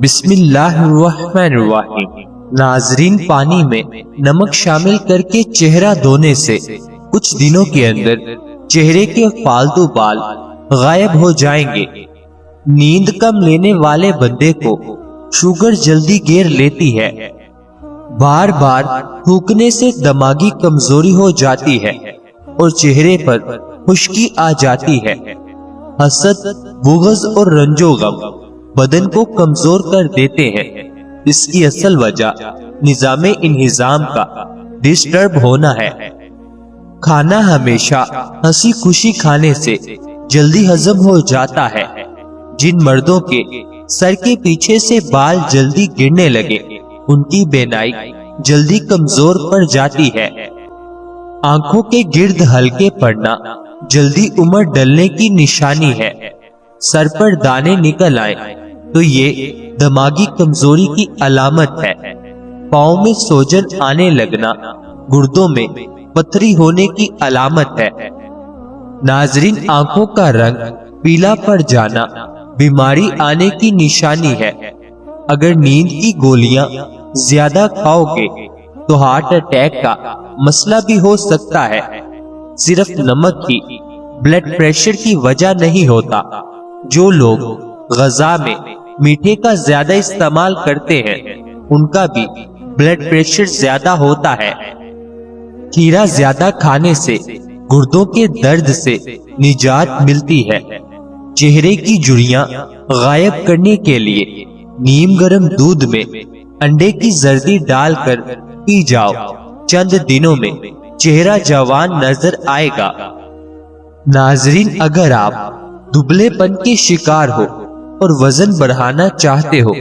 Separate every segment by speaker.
Speaker 1: بسم اللہ الرحمن الرحیم۔ ناظرین، پانی میں نمک شامل کر کے چہرہ دھونے سے کچھ دنوں کے اندر چہرے کے فالتو بال غائب ہو جائیں گے۔ نیند کم لینے والے بندے کو شوگر جلدی گھیر لیتی ہے۔ بار بار تھوکنے سے دماغی کمزوری ہو جاتی ہے اور چہرے پر خشکی آ جاتی ہے۔ حسد، بغض اور رنج و غم بدن کو کمزور کر دیتے ہیں۔ اس کی اصل وجہ نظام انہضام کا ڈسٹرب ہونا ہے۔ کھانا ہمیشہ ہنسی خوشی کھانے سے جلدی ہضم ہو جاتا ہے۔ جن مردوں کے سر کے پیچھے سے بال جلدی گرنے لگے ان کی بینائی جلدی کمزور پڑ جاتی ہے۔ آنکھوں کے گرد ہلکے پڑنا جلدی عمر ڈلنے کی نشانی ہے۔ سر پر دانے نکل آئے تو یہ دماغی کمزوری کی علامت ہے۔ پاؤں میں سوجن آنے لگنا گردوں میں پتھری ہونے کی علامت ہے۔ ناظرین، آنکھوں کا رنگ پیلا پڑ جانا بیماری آنے کی نشانی ہے۔ اگر نیند کی گولیاں زیادہ کھاؤ گے تو ہارٹ اٹیک کا مسئلہ بھی ہو سکتا ہے۔ صرف نمک ہی بلڈ پریشر کی وجہ نہیں ہوتا۔ جو لوگ غذا میں میٹھے کا زیادہ استعمال کرتے ہیں ان کا بھی بلڈ پریشر زیادہ ہوتا ہے۔ کھیرا زیادہ کھانے سے گردوں کے درد سے نجات ملتی ہے۔ چہرے کی جھریاں غائب کرنے کے لیے نیم گرم دودھ میں انڈے کی زردی ڈال کر پی جاؤ۔ چند دنوں میں چہرہ جوان نظر آئے گا۔ ناظرین، اگر آپ دبلے پن کے شکار ہو اور وزن بڑھانا چاہتے ہو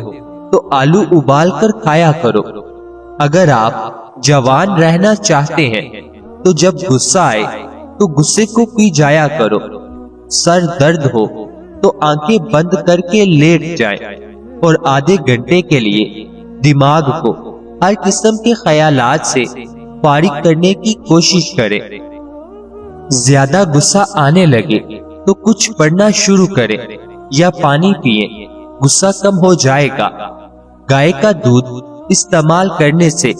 Speaker 1: تو آلو ابال کر کھایا کرو۔ اگر آپ جوان رہنا چاہتے ہیں تو جب غصہ آئے تو غصے کو پی جایا کرو۔ سر درد ہو تو آنکھیں بند کر کے لیٹ جائیں اور آدھے گھنٹے کے لیے دماغ کو ہر قسم کے خیالات سے فارغ کرنے کی کوشش کریں۔ زیادہ غصہ آنے لگے تو کچھ پڑھنا شروع کریں یا پانی پیئیں، غصہ کم ہو جائے گا۔ گائے کا دودھ استعمال کرنے سے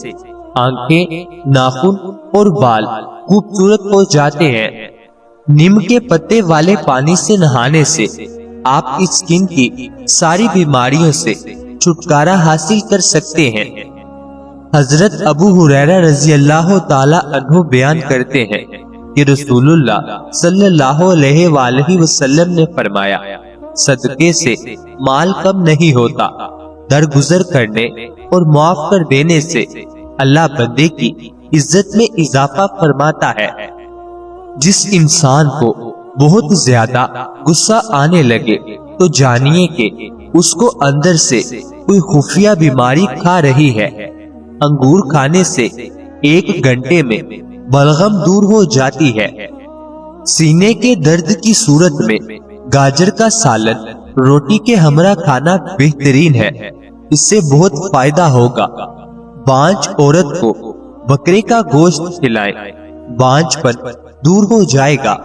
Speaker 1: آنکھیں، ناخن اور بال خوبصورت ہو جاتے ہیں۔ نیم کے پتے والے پانی سے نہانے سے آپ کی اسکن کی ساری بیماریوں سے چھٹکارا حاصل کر سکتے ہیں۔ حضرت ابو ہریرہ رضی اللہ تعالی عنہ بیان کرتے ہیں کہ رسول اللہ صلی اللہ علیہ وآلہ وسلم نے فرمایا، صدقے سے مال کم نہیں ہوتا، درگزر کرنے اور معاف کر دینے سے اللہ بندے کی عزت میں اضافہ فرماتا ہے۔ جس انسان کو بہت زیادہ غصہ آنے لگے تو جانیے کہ اس کو اندر سے کوئی خفیہ بیماری کھا رہی ہے۔ انگور کھانے سے 1 گھنٹے میں بلغم دور ہو جاتی ہے۔ سینے کے درد کی صورت میں گاجر کا سالن روٹی کے ہمراہ کھانا بہترین ہے، اس سے بہت فائدہ ہوگا۔ بانجھ عورت کو بکرے کا گوشت کھلائیں، بانجھ پن دور ہو جائے گا۔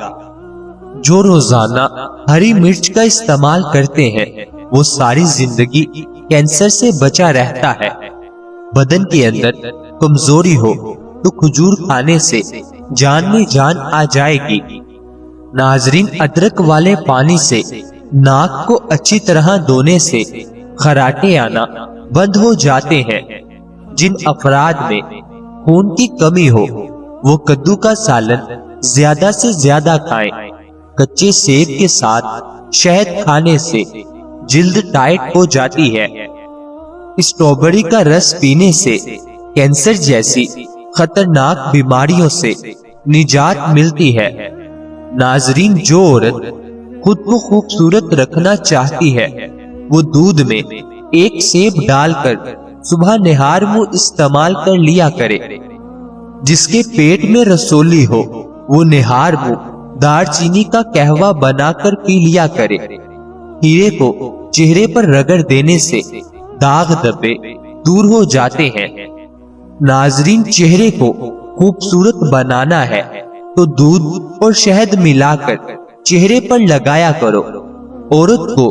Speaker 1: جو روزانہ ہری مرچ کا استعمال کرتے ہیں وہ ساری زندگی کینسر سے بچا رہتا ہے۔ بدن کے اندر کمزوری ہو تو کھجور کھانے سے جان میں جان آ جائے گی۔ ناظرین، ادرک والے پانی سے ناک کو اچھی طرح دھونے سے خراٹے آنا بند ہو جاتے ہیں۔ جن افراد میں خون کی کمی ہو وہ کدو کا سالن زیادہ سے زیادہ کھائیں۔ کچے سیب کے ساتھ شہد کھانے سے جلد ٹائٹ ہو جاتی ہے۔ اسٹرابیری کا رس پینے سے کینسر جیسی خطرناک بیماریوں سے نجات ملتی ہے۔ ناظرین، جو عورت خود کو خوبصورت رکھنا چاہتی ہے وہ دودھ میں 1 سیب ڈال کر صبح نہار منہ استعمال کر لیا کرے۔ جس کے پیٹ میں رسولی ہو وہ نہار منہ دار چینی کا قہوہ بنا کر پی لیا کرے۔ ہیرے کو چہرے پر رگڑ دینے سے داغ دھبے دور ہو جاتے ہیں۔ ناظرین، چہرے کو خوبصورت بنانا ہے تو دودھ اور شہد ملا کر چہرے پر لگایا کرو۔ عورت کو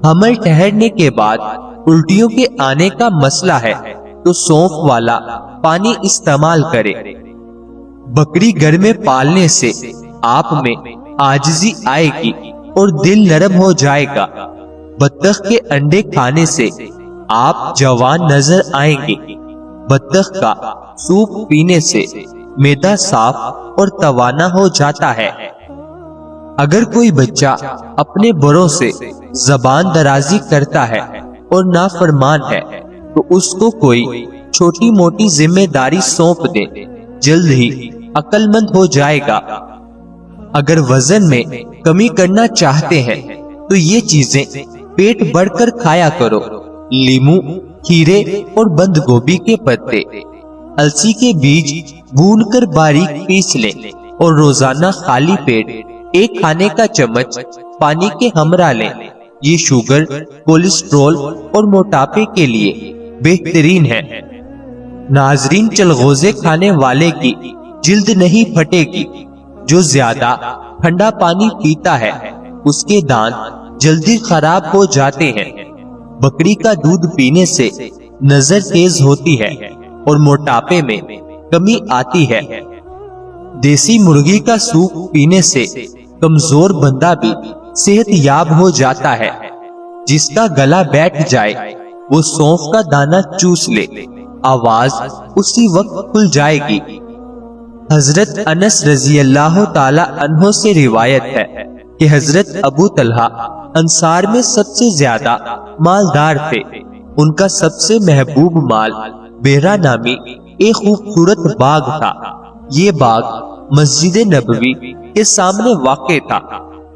Speaker 1: حمل ٹھہرنے کے بعد الٹیوں کے آنے کا مسئلہ ہے تو سونف والا پانی استعمال کرے۔ بکری گھر میں پالنے سے آپ میں عاجزی آئے گی اور دل نرم ہو جائے گا۔ بطخ کے انڈے کھانے سے آپ جوان نظر آئیں گے۔ بطخ کا سوپ پینے سے معدہ صاف اور توانا ہو جاتا ہے۔ اگر کوئی بچہ اپنے بڑوں سے زبان درازی کرتا ہے اور نافرمان ہے تو اس کو کوئی چھوٹی موٹی ذمہ داری سونپ دے، جلد ہی عقل مند ہو جائے گا۔ اگر وزن میں کمی کرنا چاہتے ہیں تو یہ چیزیں پیٹ بھر کر کھایا کرو۔ لیموں، کھیرے اور بند گوبھی کے پتے، السی کے بیج بھون کر باریک پیس لیں اور روزانہ خالی پیٹ ایک کھانے کا چمچ پانی کے ہمراہ لیں۔ یہ شوگر، کولیسٹرول اور موٹاپے کے لیے بہترین ہے۔ ناظرین، چلغوزے کھانے والے کی جلد نہیں پھٹے گی۔ جو زیادہ ٹھنڈا پانی پیتا ہے اس کے دانت جلدی خراب ہو جاتے ہیں۔ بکری کا دودھ پینے سے نظر تیز ہوتی ہے اور موٹاپے میں کمی آتی ہے۔ دیسی مرغی کا سوپ پینے سے کمزور بندہ بھی صحت یاب ہو جاتا ہے۔ جس کا گلا بیٹھ جائے وہ سونف کا دانہ چوس لے، آواز اسی وقت کھل جائے گی۔ حضرت انس رضی اللہ تعالی عنہ سے روایت ہے کہ حضرت ابو طلحہ انصار میں سب سے زیادہ مالدار تھے۔ ان کا سب سے محبوب مال بیرا نامی ایک خوبصورت باغ تھا۔ یہ باغ مسجد نبوی کے سامنے واقع تھا۔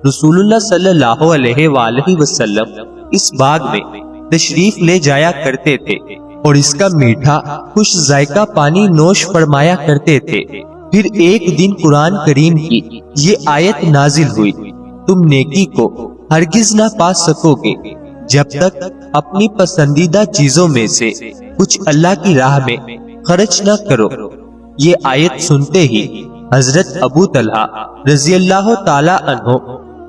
Speaker 1: رسول اللہ صلی اللہ علیہ وآلہ وسلم اس باغ میں تشریف لے جایا کرتے تھے اور اس کا میٹھا خوش ذائقہ پانی نوش فرمایا کرتے تھے۔ پھر ایک دن قرآن کریم کی یہ آیت نازل ہوئی، تم نیکی کو ہرگز نہ پا سکو گے جب تک اپنی پسندیدہ چیزوں میں سے کچھ اللہ کی راہ میں خرچ نہ کرو۔ یہ آیت سنتے ہی حضرت ابو طلحہ رضی اللہ تعالی عنہ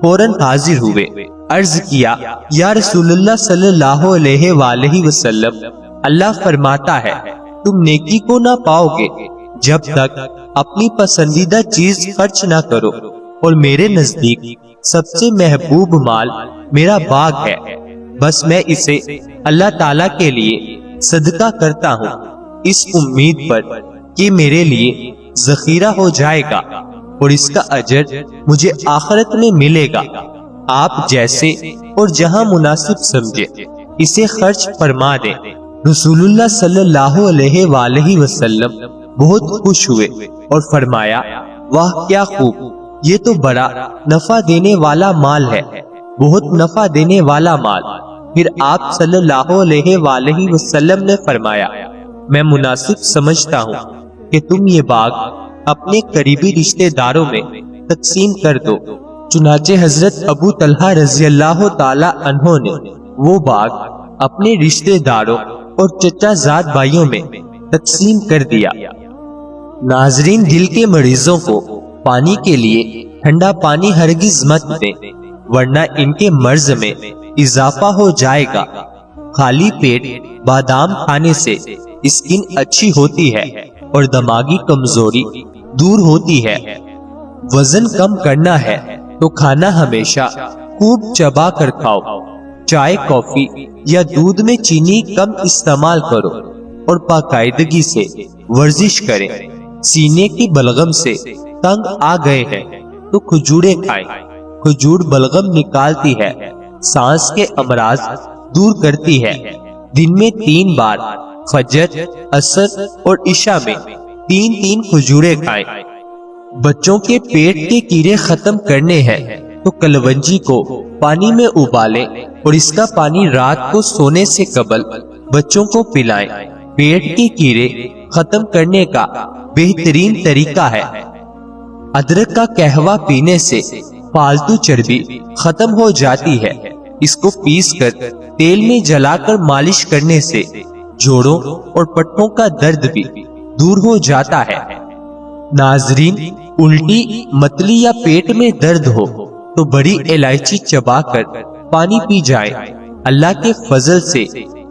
Speaker 1: فوراً حاضر ہوئے۔ عرض کیا، یا رسول اللہ صلی اللہ علیہ وآلہ وسلم، اللہ فرماتا ہے تم نیکی کو نہ پاؤ گے جب تک اپنی پسندیدہ چیز خرچ نہ کرو، اور میرے نزدیک سب سے محبوب مال میرا باغ ہے، بس میں اسے اللہ تعالیٰ کے لیے صدقہ کرتا ہوں اس امید پر کہ میرے لیے ذخیرہ ہو جائے گا اور اس کا اجر مجھے آخرت میں ملے گا۔ آپ جیسے اور جہاں مناسب سمجھے اسے خرچ فرما دیں۔ رسول اللہ صلی اللہ علیہ وآلہ وسلم بہت خوش ہوئے اور فرمایا، واہ کیا خوب، یہ تو بڑا نفع دینے والا مال ہے، بہت نفع دینے والا مال۔ پھر آپ صلی اللہ علیہ وآلہ وسلم نے فرمایا، میں مناسب سمجھتا ہوں کہ تم یہ باغ اپنے قریبی رشتہ داروں میں تقسیم کر دو۔ چنانچہ حضرت ابو طلحہ رضی اللہ تعالی عنہ نے وہ باغ اپنے رشتہ داروں اور چچا زاد بھائیوں میں تقسیم کر دیا۔ ناظرین، دل کے مریضوں کو پانی کے لیے ٹھنڈا پانی ہرگز مت دیں، ورنہ ان کے مرض میں اضافہ ہو جائے گا۔ خالی پیٹ بادام کھانے سے اسکن اچھی ہوتی ہے اور دماغی کمزوری دور ہوتی ہے۔ وزن کم کرنا ہے تو کھانا ہمیشہ خوب چبا کر کھاؤ۔ چائے، کافی یا دودھ میں چینی کم استعمال کرو اور باقاعدگی سے ورزش کریں۔ سینے کی بلغم سے تنگ آ گئے ہیں تو کھجوریں کھائیں۔ کھجور بلغم نکالتی ہے، سانس کے امراض دور کرتی ہے۔ دن میں 3 بار فجر، عصر اور عشاء میں 3 کھجوریں کھائیں۔ بچوں کے پیٹ کے کیڑے ختم کرنے ہیں تو کلونجی کو پانی میں ابالیں اور اس کا پانی رات کو سونے سے قبل بچوں کو پلائیں۔ پیٹ کے کیڑے ختم کرنے کا بہترین طریقہ ہے۔ ادرک کا قہوہ پینے سے فالتو چربی ختم ہو جاتی ہے۔ اس کو پیس کر تیل میں جلا کر مالش کرنے سے جوڑوں اور پٹھوں کا درد بھی دور ہو جاتا ہے۔ ناظرین، الٹی، متلی یا پیٹ میں درد ہو تو بڑی الائچی چبا کر پانی پی جائیں۔ اللہ کے فضل سے